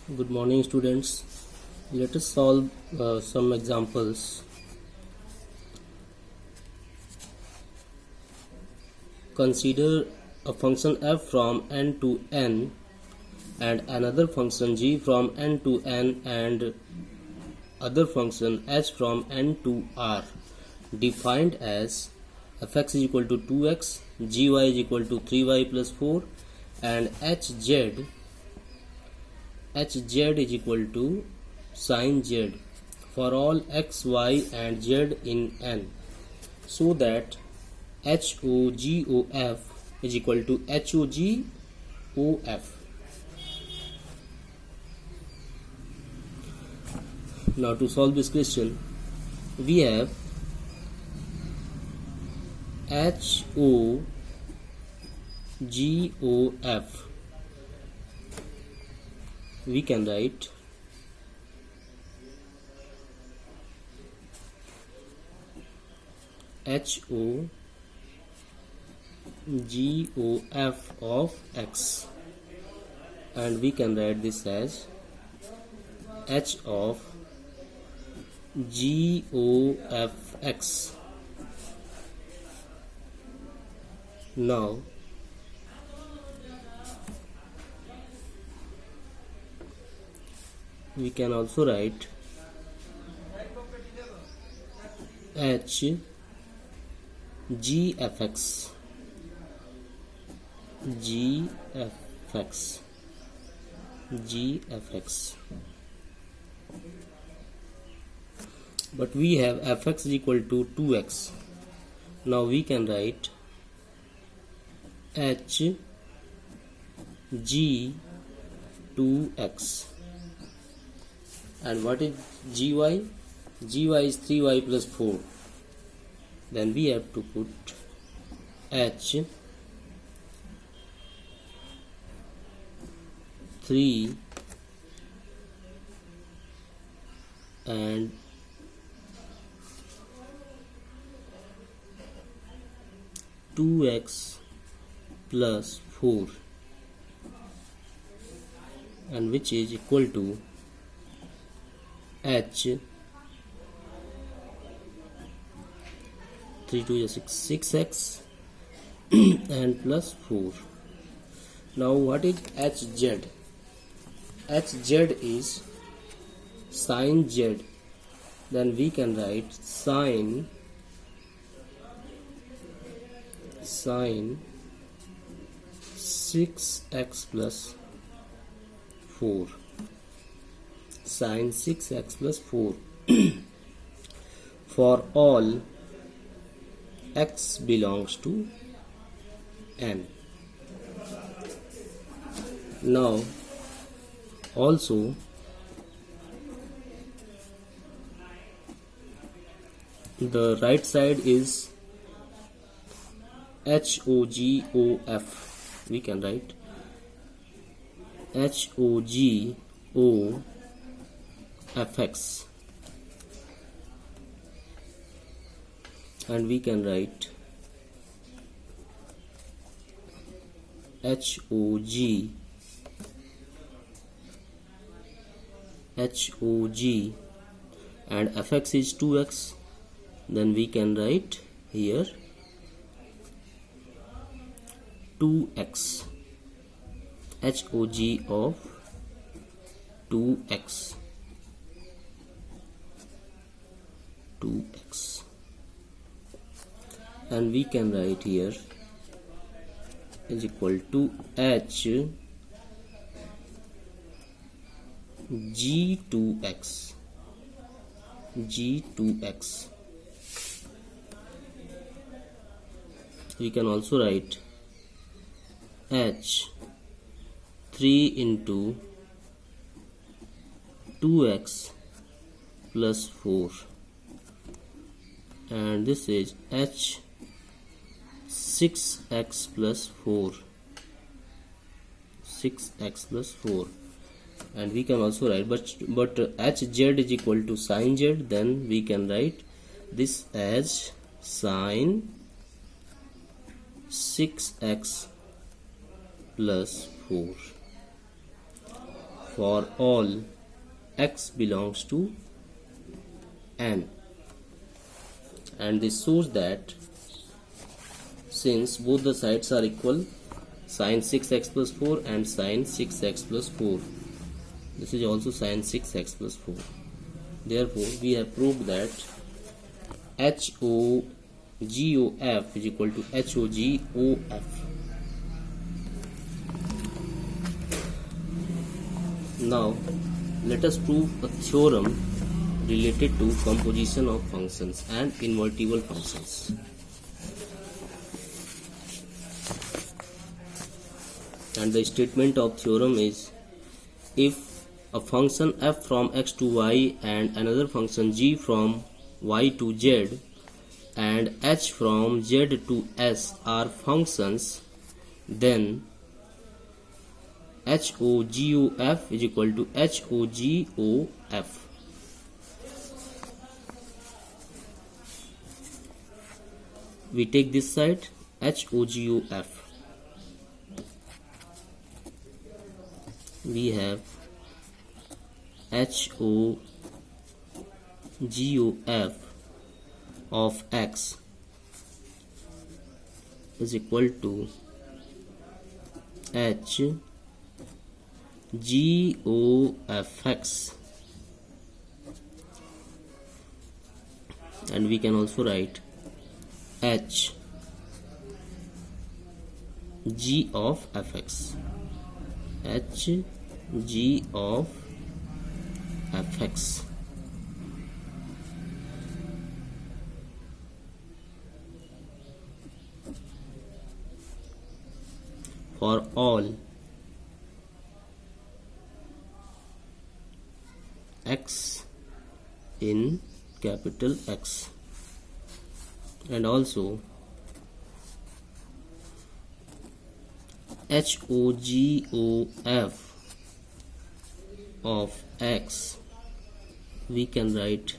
Good morning, students. Let us solve some examples. Consider a function f from n to n and another function g from n to n and other function h from n to r defined as fx is equal to 2x, gy is equal to 3y plus 4 and hz is equal to sin z for all x, y and z in n, so that HOGOF is equal to HOGOF. Now to solve this question, we have HOGOF. We can write HOGOF of x, and we can write this as H of GOFX. Now we can also write GFX, but we have fx is equal to 2x. Now we can write HG2x. And what is gy? Gy is 3y plus 4. Then we have to put h 3 and two x plus 4, and which is equal to h 3 to 6x and plus 4. Now what is hz? Hz is sin z. Then we can write sin 6x plus 4, sin 6x plus 4 for all x belongs to n. Now also the right side is HOGOF. We can write HOGOFX, and we can write HOG and fx is 2x. Then we can write here 2x, HOG of 2x, and we can write here is equal to h G2x. We can also write h 3 into 2x plus 4, and this is h 6x plus 4, and we can also write but hz is equal to sin z. Then we can write this as sin 6x plus 4. for all x belongs to n, and this shows that since both the sides are equal, sine 6x plus 4 and sine 6x plus 4, this is also sine 6x plus 4. Therefore, we have proved that HOGOF is equal to HOGOF. Now, let us prove a theorem related to composition of functions and invertible functions. And the statement of theorem is, if a function f from x to y and another function g from y to z and h from z to s are functions, then HOGOF is equal to HOGOF. We take this side, HOGOF. We have HOGOF of x is equal to HGOFX, and we can also write H G of fx, H G of fx. For all x in capital X, and also HOGOF of x, we can write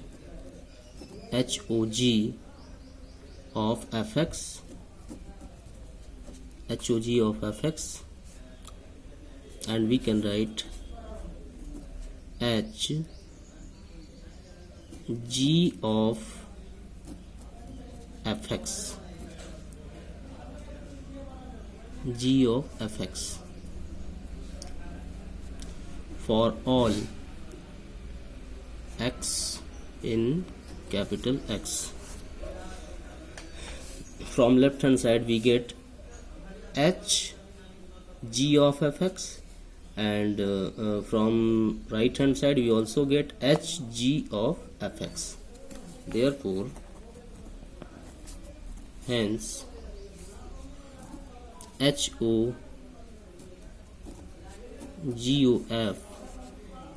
HOG of fx, HOG of fx, and we can write HG of fx, G of fx. For all x in capital X. From left hand side we get H G of fx, and from right hand side we also get HG of fx. Therefore, hence HOGOF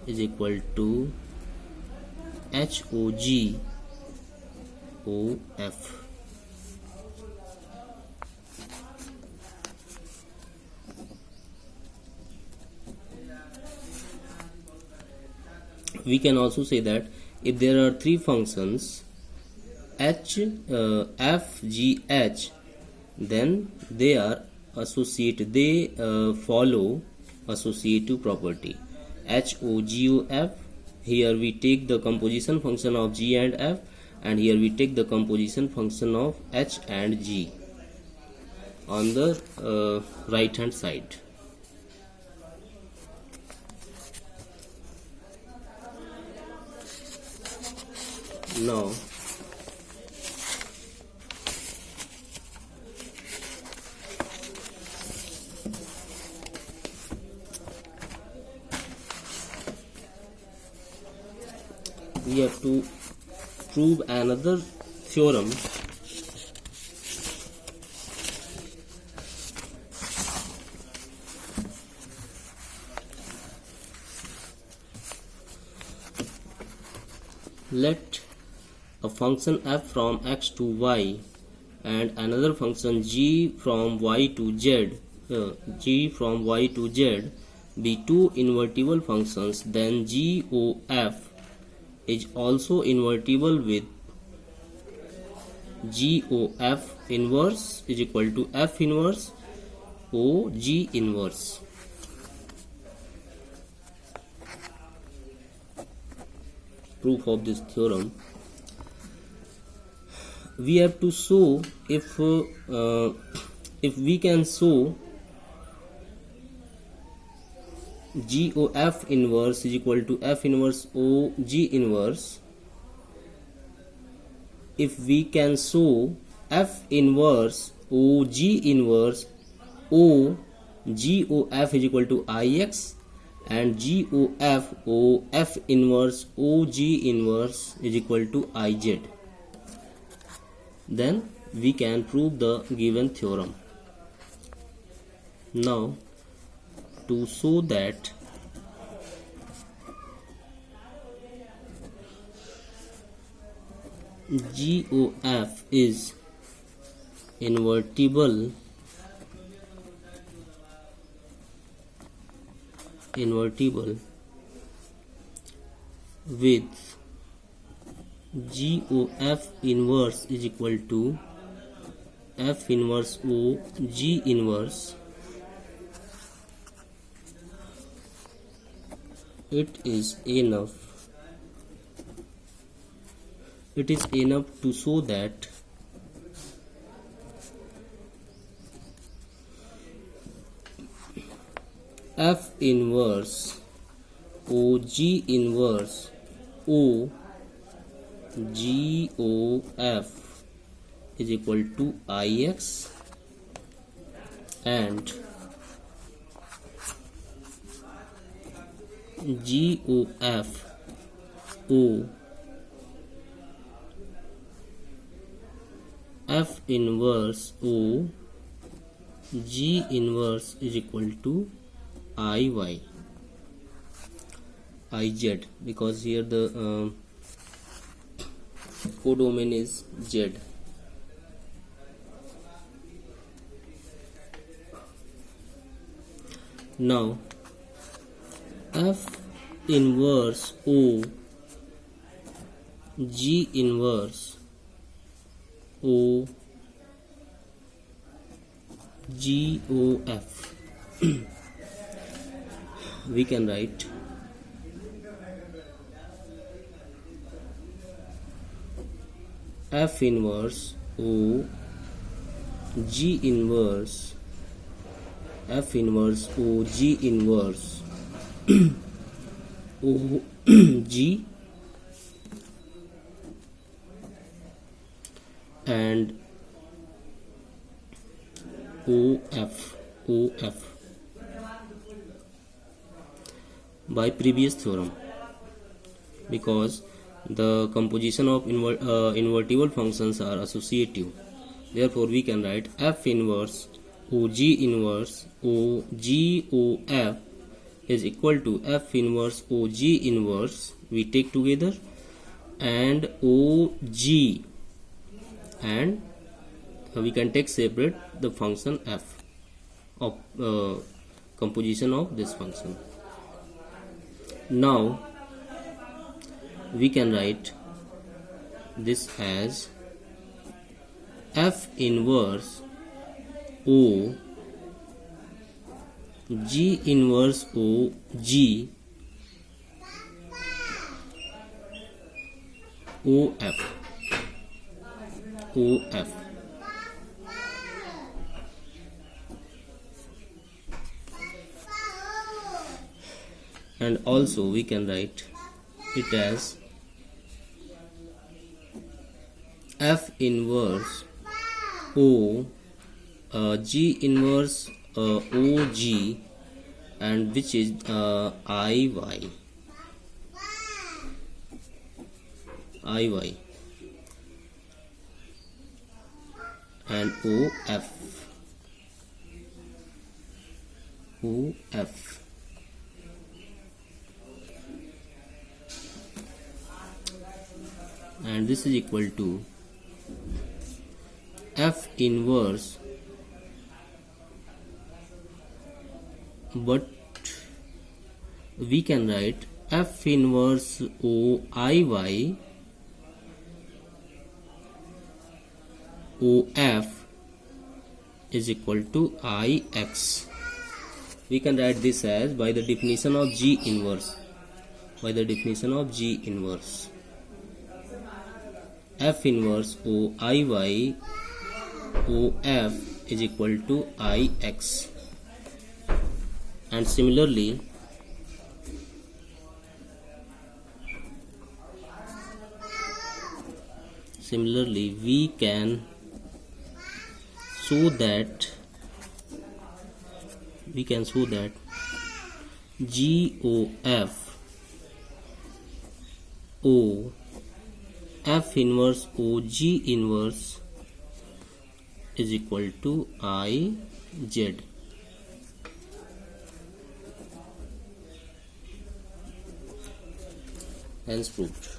is equal to HOGOF. We can also say that if there are three functions h, f, g, h, then they are associated. They follow associative property. HOGOF. Here we take the composition function of g and f, and here we take the composition function of h and g on the right hand side. Now we have to prove another theorem let a function f from x to y and another function g from y to z be two invertible functions, then GOF is also invertible with GOF inverse is equal to F inverse OG inverse. proof of this theorem. We have to show if we can show G O F inverse is equal to F inverse O G inverse. If we can show F inverse O G inverse O G O F is equal to IX and G O F O F inverse O G inverse is equal to IZ, then we can prove the given theorem. Now, to show that GOF is invertible with GOF inverse is equal to F inverse O G inverse, it is enough to show that F inverse O G inverse O G O F is equal to IX and G O F O F inverse O G inverse is equal to IY IZ, because here the codomain is Z. Now F inverse O G inverse O G O F we can write F inverse O G inverse F inverse O G inverse O G and O F by previous theorem, because the composition of invertible functions are associative. Therefore we can write F inverse O G inverse O G O F is equal to F inverse O G inverse, we take together, and O G, and we can take separate the function F of composition of this function. Now we can write this as F inverse O G inverse O G O F and also we can write it as F inverse O G inverse O G, and which is IY and O F and this is equal to F inverse, but we can write F inverse O IY O F is equal to IX. We can write this as by the definition of G inverse. by the definition of G inverse. F inverse OIY OF is equal to IX. And similarly, we can show that GOF O F inverse OG inverse is equal to IZ. Hence proved.